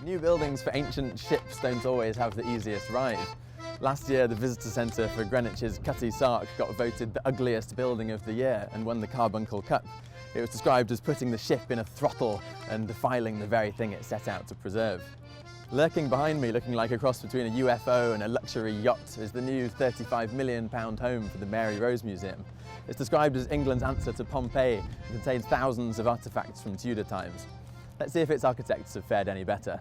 New buildings for ancient ships don't always have the easiest ride. Last year, the visitor centre for Greenwich's Cutty Sark got voted the ugliest building of the year and won the Carbuncle Cup. It was described as putting the ship in a throttle and defiling the very thing it set out to preserve. Lurking behind me, looking like a cross between a UFO and a luxury yacht, is the new £35 million home for the Mary Rose Museum. It's described as England's answer to Pompeii and contains thousands of artefacts from Tudor times. Let's see if its architects have fared any better.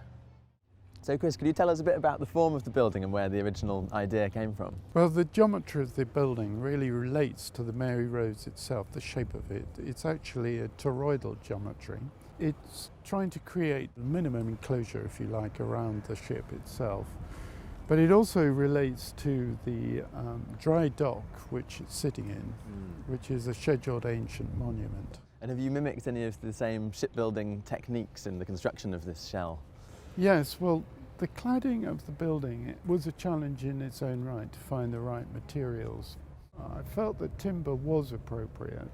So Chris, could you tell us a bit about the form of the building and where the original idea came from? Well, the geometry of the building really relates to the Mary Rose itself, the shape of it. It's actually a toroidal geometry. It's trying to create a minimum enclosure, if you like, around the ship itself. But it also relates to the dry dock which it's sitting in, which is a scheduled ancient monument. And have you mimicked any of the same shipbuilding techniques in the construction of this shell? Yes, well, the cladding of the building was a challenge in its own right to find the right materials. I felt that timber was appropriate,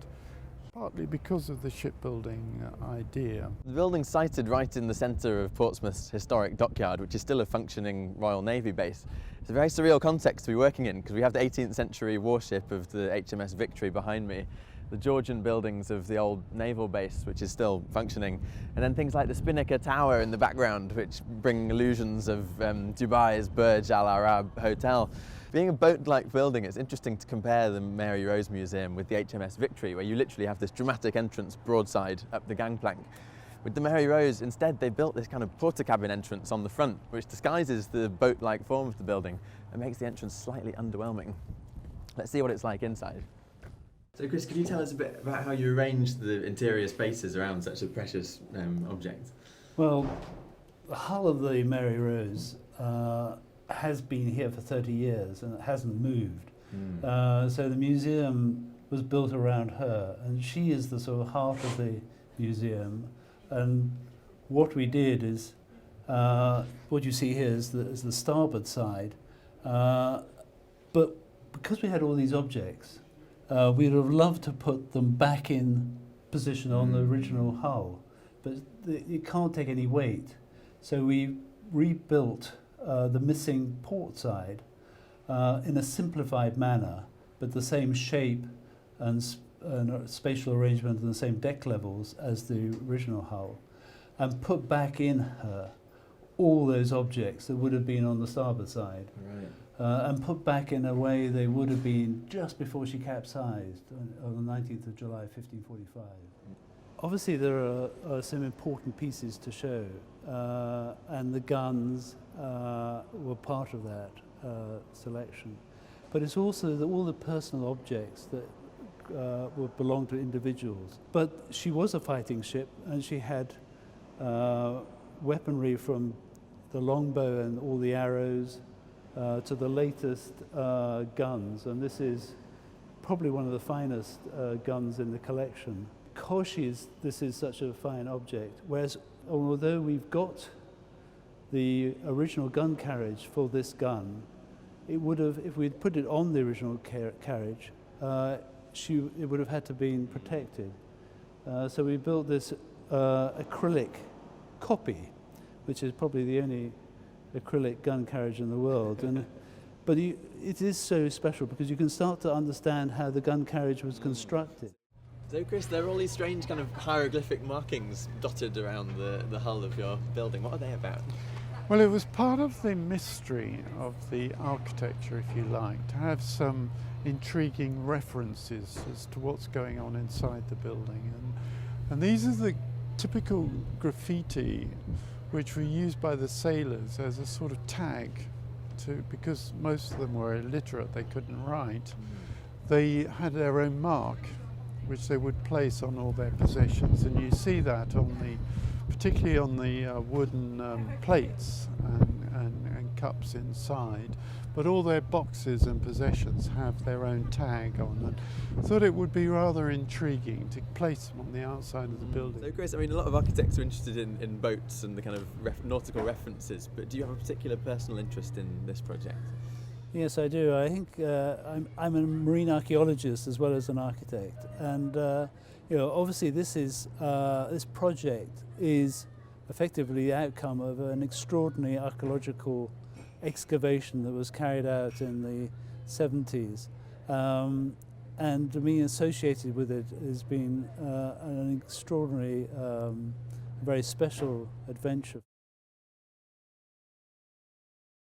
partly because of the shipbuilding idea. The building's sited right in the centre of Portsmouth's historic dockyard, which is still a functioning Royal Navy base. It's a very surreal context to be working in, because we have the 18th century warship of the HMS Victory behind me, the Georgian buildings of the old naval base, which is still functioning, and then things like the Spinnaker Tower in the background, which bring illusions of Dubai's Burj Al Arab Hotel. Being a boat-like building, it's interesting to compare the Mary Rose Museum with the HMS Victory, where you literally have this dramatic entrance broadside up the gangplank. With the Mary Rose, instead, they built this kind of porter-cabin entrance on the front, which disguises the boat-like form of the building and makes the entrance slightly underwhelming. Let's see what it's like inside. So Chris, can you tell us a bit about how you arranged the interior spaces around such a precious object? Well, the hull of the Mary Rose has been here for 30 years and it hasn't moved. So the museum was built around her, and she is the sort of heart of the museum. And what we did is, what you see here is the starboard side. But because we had all these objects, we'd have loved to put them back in position on the original hull, but it can't take any weight. So we rebuilt the missing port side in a simplified manner, but the same shape and spatial arrangement and the same deck levels as the original hull, and put back in her all those objects that would have been on the starboard side. Right. And put back in a way they would have been just before she capsized on the 19th of July 1545. Obviously there are some important pieces to show, and the guns were part of that selection. But it's also all the personal objects that belonged to individuals. But she was a fighting ship, and she had weaponry from the longbow and all the arrows to the latest guns, and this is probably one of the finest guns in the collection. Because this is such a fine object, whereas although we've got the original gun carriage for this gun, it would have, if we'd put it on the original carriage, it would have had to been protected. So we built this acrylic copy, which is probably the only acrylic gun carriage in the world. But it is so special because you can start to understand how the gun carriage was constructed. So Chris, there are all these strange kind of hieroglyphic markings dotted around the hull of your building. What are they about? Well, it was part of the mystery of the architecture, if you like, to have some intriguing references as to what's going on inside the building. And these are the typical graffiti which were used by the sailors as a sort of tag because most of them were illiterate, they couldn't write. They had their own mark which they would place on all their possessions, and you see that particularly on the wooden plates and cups inside, but all their boxes and possessions have their own tag on them. I thought it would be rather intriguing to place them on the outside of the building. So Chris, I mean, a lot of architects are interested in boats and the kind of nautical references, but do you have a particular personal interest in this project? Yes, I do. I think I'm a marine archaeologist as well as an architect, and obviously this project is effectively the outcome of an extraordinary archaeological excavation that was carried out in the 70s. And being associated with it has been an extraordinary, very special adventure.